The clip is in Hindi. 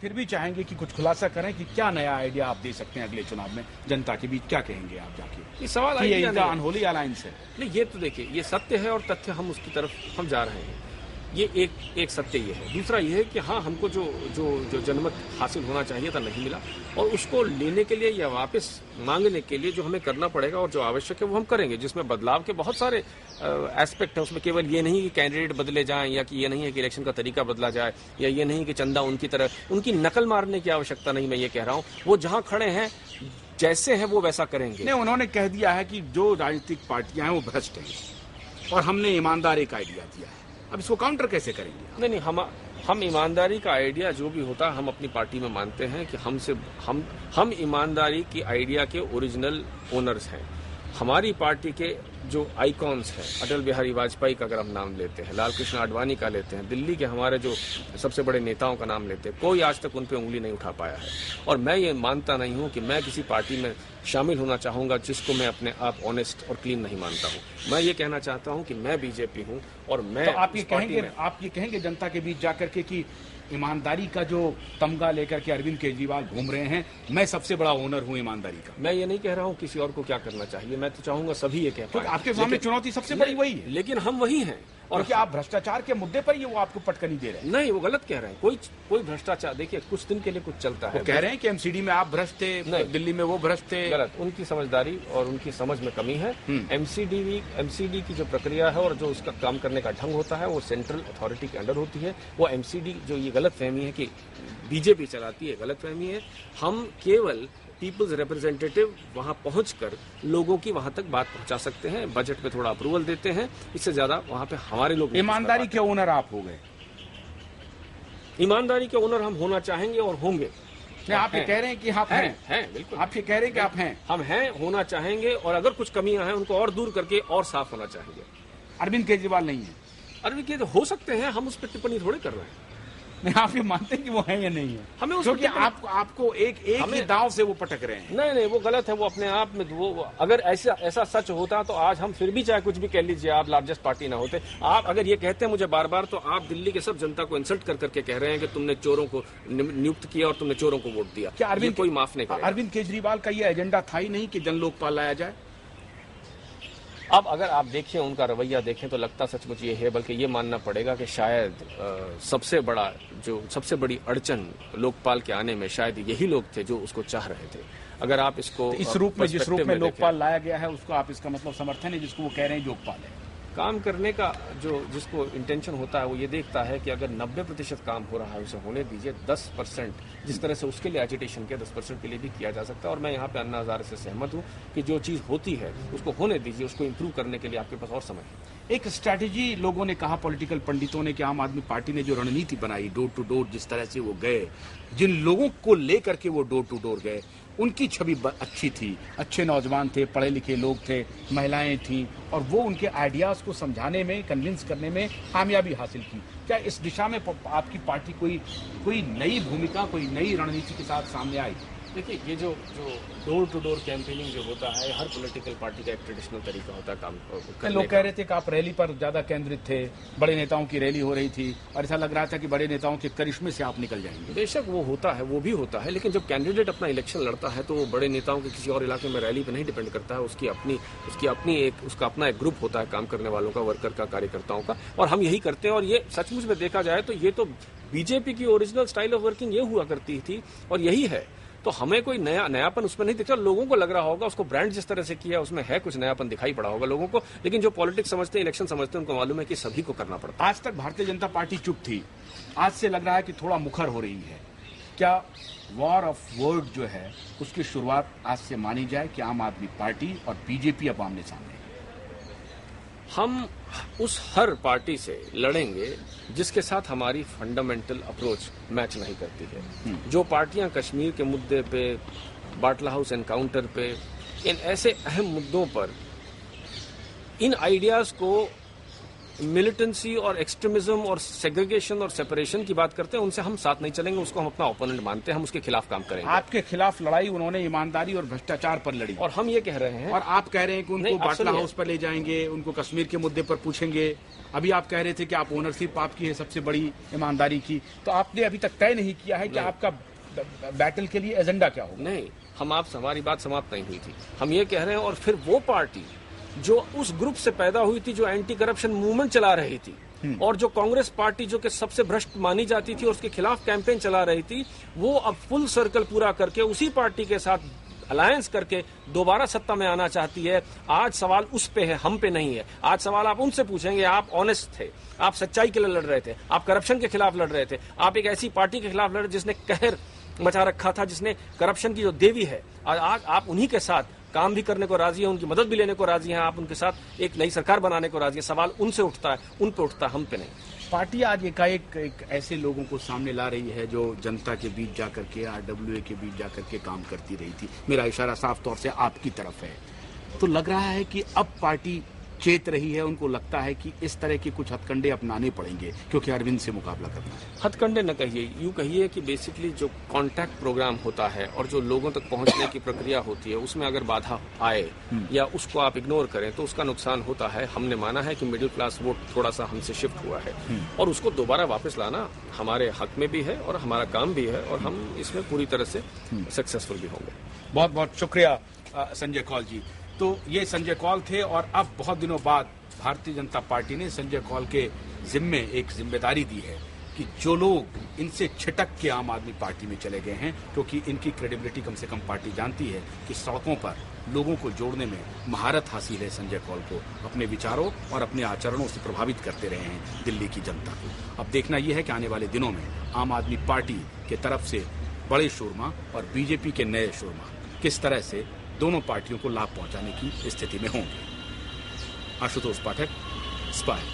फिर भी चाहेंगे कि कुछ खुलासा करें कि क्या नया आइडिया आप दे सकते हैं अगले चुनाव में जनता के बीच, क्या कहेंगे आप जाके? ये सवाल कि ये इनका अनहोली अलायंस है। नहीं, ये तो देखिए, ये सत्य है और तथ्य हम उसकी तरफ हम जा रहे हैं। ये एक सत्य ये है। दूसरा ये है कि हाँ, हमको जो जनमत हासिल होना चाहिए था नहीं मिला, और उसको लेने के लिए या वापस मांगने के लिए जो हमें करना पड़ेगा और जो आवश्यक है वो हम करेंगे, जिसमें बदलाव के बहुत सारे एस्पेक्ट हैं। उसमें केवल ये नहीं कि कैंडिडेट बदले जाएं, या कि ये नहीं है कि इलेक्शन का तरीका बदला जाए, या ये नहीं कि चंदा उनकी तरह उनकी नकल मारने की आवश्यकता नहीं। मैं ये कह रहा हूँ, वो जहां खड़े हैं जैसे हैं वो वैसा करेंगे। नहीं, उन्होंने कह दिया है कि जो राजनीतिक पार्टियां हैं वो भ्रष्ट हैं और हमने ईमानदारी का आइडिया दिया है। अब इसको काउंटर कैसे करेंगे? नहीं, हम ईमानदारी का आइडिया जो भी होता है हम अपनी पार्टी में मानते हैं कि हम ईमानदारी की आइडिया के ओरिजिनल ओनर्स हैं। हमारी पार्टी के जो आइकॉन्स हैं, अटल बिहारी वाजपेयी का अगर हम नाम लेते हैं, लाल कृष्ण आडवाणी का लेते हैं, दिल्ली के हमारे जो सबसे बड़े नेताओं का नाम लेते हैं, कोई आज तक उन पे उंगली नहीं उठा पाया है। और मैं ये मानता नहीं हूं कि मैं किसी पार्टी में शामिल होना चाहूंगा जिसको मैं अपने आप ऑनेस्ट और क्लीन नहीं मानता हूं। मैं ये कहना चाहता हूं कि मैं बीजेपी हूं और मैं तो आप ये कहेंगे जनता के बीच जाकर के कि ईमानदारी का जो तमगा लेकर के अरविंद केजरीवाल घूम रहे हैं, मैं सबसे बड़ा ओनर हूं ईमानदारी का? मैं ये नहीं कह रहा हूं किसी और को क्या करना चाहिए, मैं तो चाहूंगा सभी ये कह पाएं। आपके सामने चुनौती सबसे बड़ी वही है। लेकिन हम वही हैं। और क्या आप भ्रष्टाचार के मुद्दे पर ही वो आपको पटकनी दे रहे हैं? नहीं, वो गलत कह रहे हैं। कोई भ्रष्टाचार, देखिए कुछ दिन के लिए कुछ चलता है। वो कह रहे हैं कि एमसीडी में आप भ्रष्ट थे, दिल्ली में वो भ्रष्ट थे। गलत, उनकी समझदारी और उनकी समझ में कमी है। एमसीडी की जो प्रक्रिया है और जो उसका काम करने का ढंग होता है वो सेंट्रल अथॉरिटी के अंडर होती है। वो एमसीडी जो ये गलत फहमी है कि बीजेपी चलाती है, गलत फहमी है। हम केवल पीपल्स रिप्रेजेंटेटिव वहां पहुंचकर लोगों की वहां तक बात पहुंचा सकते हैं, बजट पे थोड़ा अप्रूवल देते हैं, इससे ज्यादा वहां पे हमारे लोग। ईमानदारी के ओनर आप हो गए। ईमानदारी के ओनर हम होना चाहेंगे और होंगे। आप ये कह रहे हैं कि आप हैं बिल्कुल। आप ये कह रहे हैं कि आप हैं। हम हैं, होना चाहेंगे, और अगर कुछ कमियां हैं उनको और दूर करके और साफ होना चाहेंगे। अरविंद केजरीवाल नहीं है। अरविंद केजरीवाल हो सकते हैं, हम उस पर टिप्पणी थोड़े कर रहे हैं। नहीं, आप ये मानते हैं कि वो है या नहीं है? हमें क्योंकि आपको एक ही दांव से वो पटक रहे हैं। नहीं, वो गलत है। वो अपने आप में वो अगर ऐसा सच होता तो आज हम फिर भी चाहे कुछ भी कह लीजिए, आप लार्जेस्ट पार्टी ना होते। आप अगर ये कहते हैं मुझे बार बार, तो आप दिल्ली के सब जनता को इंसल्ट करके कह रहे हैं कि तुमने चोरों को नियुक्त किया और तुमने चोरों को वोट दिया। क्या अरविंद कोई माफ नहीं करेगा? अरविंद केजरीवाल का ये एजेंडा था ही नहीं कि जन लोकपाल लाया जाए? अब अगर आप देखें, उनका रवैया देखें तो लगता सचमुच ये है, बल्कि ये मानना पड़ेगा कि शायद सबसे बड़ी अड़चन लोकपाल के आने में शायद यही लोग थे जो उसको चाह रहे थे। अगर आप इसको इस रूप में, जिस रूप में लोकपाल लाया गया है, उसको आप इसका मतलब समर्थन है जिसको वो कह रहे हैं लोकपाल है? काम करने का जिसको इंटेंशन होता है वो ये देखता है कि अगर 90% काम हो रहा है उसे होने दीजिए। 10% जिस तरह से उसके लिए एजिटेशन किया, 10% के लिए भी किया जा सकता है। और मैं यहाँ पे अन्ना हजारे से सहमत हूँ कि जो चीज़ होती है उसको होने दीजिए, उसको इम्प्रूव करने के लिए आपके पास और समय है। एक स्ट्रैटेजी लोगों ने कहा, पॉलिटिकल पंडितों ने, कि आम आदमी पार्टी ने जो रणनीति बनाई, डोर टू डोर, जिस तरह से वो गए, जिन लोगों को लेकर के वो डोर टू डोर गए, उनकी छवि अच्छी थी, अच्छे नौजवान थे, पढ़े लिखे लोग थे, महिलाएं थीं, और वो उनके आइडियाज को समझाने में, कन्विंस करने में कामयाबी हासिल की। क्या इस दिशा में आपकी पार्टी कोई नई भूमिका, कोई नई रणनीति के साथ सामने आई? देखिए, ये जो डोर टू डोर कैंपेनिंग जो होता है, हर पॉलिटिकल पार्टी का एक ट्रेडिशनल तरीका होता है काम करने। लोग कह रहे थे कि आप रैली पर ज्यादा केंद्रित थे, बड़े नेताओं की रैली हो रही थी, और ऐसा लग रहा था कि बड़े नेताओं के करिश्मे से आप निकल जाएंगे। बेशक वो होता है, वो भी होता है, लेकिन जब कैंडिडेट अपना इलेक्शन लड़ता है तो वो बड़े नेताओं के किसी और इलाके में रैली पर नहीं डिपेंड करता है। उसका अपना एक ग्रुप होता है काम करने वालों का, वर्कर का, कार्यकर्ताओं का, और हम यही करते हैं। और ये सचमुच में देखा जाए तो ये तो बीजेपी की ओरिजिनल स्टाइल ऑफ वर्किंग ये हुआ करती थी और यही है। तो हमें कोई नयापन उसमें नहीं दिखता। लोगों को लग रहा होगा, उसको ब्रांड जिस तरह से किया उसमें है कुछ नयापन दिखाई पड़ा होगा लोगों को, लेकिन जो पॉलिटिक्स समझते हैं, इलेक्शन समझते हैं, उनको मालूम है कि सभी को करना पड़ता है। आज तक भारतीय जनता पार्टी चुप थी, आज से लग रहा है कि थोड़ा मुखर हो रही है। क्या वॉर ऑफ वर्ड जो है उसकी शुरुआत आज से मानी जाए कि आम आदमी पार्टी और बीजेपी अब आमने सामने? हम उस हर पार्टी से लड़ेंगे जिसके साथ हमारी फंडामेंटल अप्रोच मैच नहीं करती है। जो पार्टियां कश्मीर के मुद्दे पे, बाटला हाउस एनकाउंटर पे, इन ऐसे अहम मुद्दों पर इन आइडियाज को मिलिटेंसी और एक्सट्रीमिज्म और सेग्रीगेशन और सेपरेशन की बात करते हैं, उनसे हम साथ नहीं चलेंगे, उसको हम अपना ओपोनेंट मानते हैं, हम उसके खिलाफ काम करेंगे। आपके खिलाफ लड़ाई उन्होंने ईमानदारी और भ्रष्टाचार पर लड़ी, और हम ये कह रहे हैं, और आप कह रहे हैं कि उनको बाटला हाउस पर ले जाएंगे, उनको कश्मीर के मुद्दे पर पूछेंगे। अभी आप कह रहे थे कि आप ओनरशिप आपकी है सबसे बड़ी ईमानदारी की, तो आपने अभी तक तय नहीं किया है कि आपका बैटल के लिए एजेंडा क्या होगा? नहीं, हमारी बात समाप्त नहीं हुई थी। हम ये कह रहे हैं, और फिर वो पार्टी जो उस ग्रुप से पैदा हुई थी, जो एंटी करप्शन मूवमेंट चला रही थी, और जो कांग्रेस पार्टी जो कि सबसे भ्रष्ट मानी जाती थी और उसके खिलाफ कैंपेन चला रही थी, वो अब फुल सर्कल पूरा करके उसी पार्टी के साथ अलायंस करके दोबारा सत्ता में आना चाहती है। आज सवाल उस पे है, हम पे नहीं है। आज सवाल आप उनसे पूछेंगे, आप ऑनेस्ट थे, आप सच्चाई के लिए लड़ रहे थे, आप करप्शन के खिलाफ लड़ रहे थे, आप एक ऐसी पार्टी के खिलाफ लड़ रहे जिसने कहर मचा रखा था, जिसने करप्शन की जो देवी है, आज आप उन्हीं के साथ काम भी करने को राजी है, उनकी मदद भी लेने को राजी हैं, आप उनके साथ एक नई सरकार बनाने को राजी है। सवाल उनसे उठता है, उन पे उठता है, हम पे नहीं। पार्टी आज एकाएक एक ऐसे लोगों को सामने ला रही है जो जनता के बीच जाकर के, RWA के बीच जाकर के काम करती रही थी। मेरा इशारा साफ तौर से आपकी तरफ है। तो लग रहा है कि अब पार्टी चेत रही है, उनको लगता है कि इस तरह के कुछ हथकंडे अपनाने पड़ेंगे क्योंकि अरविंद से मुकाबला करना है। हथकंडे न कहिए, यूं कहिए कि बेसिकली जो कांटेक्ट प्रोग्राम होता है और जो लोगों तक पहुंचने की प्रक्रिया होती है, उसमें अगर बाधा आए या उसको आप इग्नोर करें तो उसका नुकसान होता है। हमने माना है कि मिडिल क्लास वोट थोड़ा सा हमसे शिफ्ट हुआ है, और उसको दोबारा वापस लाना हमारे हक में भी है और हमारा काम भी है, और हम इसमें पूरी तरह से सक्सेसफुल भी होंगे। बहुत बहुत शुक्रिया संजय कौल जी। तो ये संजय कौल थे, और अब बहुत दिनों बाद भारतीय जनता पार्टी ने संजय कौल के जिम्मे एक जिम्मेदारी दी है कि जो लोग इनसे छिटक के आम आदमी पार्टी में चले गए हैं, क्योंकि इनकी क्रेडिबिलिटी कम से कम पार्टी जानती है कि सड़कों पर लोगों को जोड़ने में महारत हासिल है। संजय कौल को अपने विचारों और अपने आचरणों से प्रभावित करते रहे हैं दिल्ली की जनता को। अब देखना यह है कि आने वाले दिनों में आम आदमी पार्टी के तरफ से बड़े शोरमा और बीजेपी के नए शोरमा किस तरह से दोनों पार्टियों को लाभ पहुंचाने की स्थिति में होंगे। आशुतोष पाठक, स्पाई।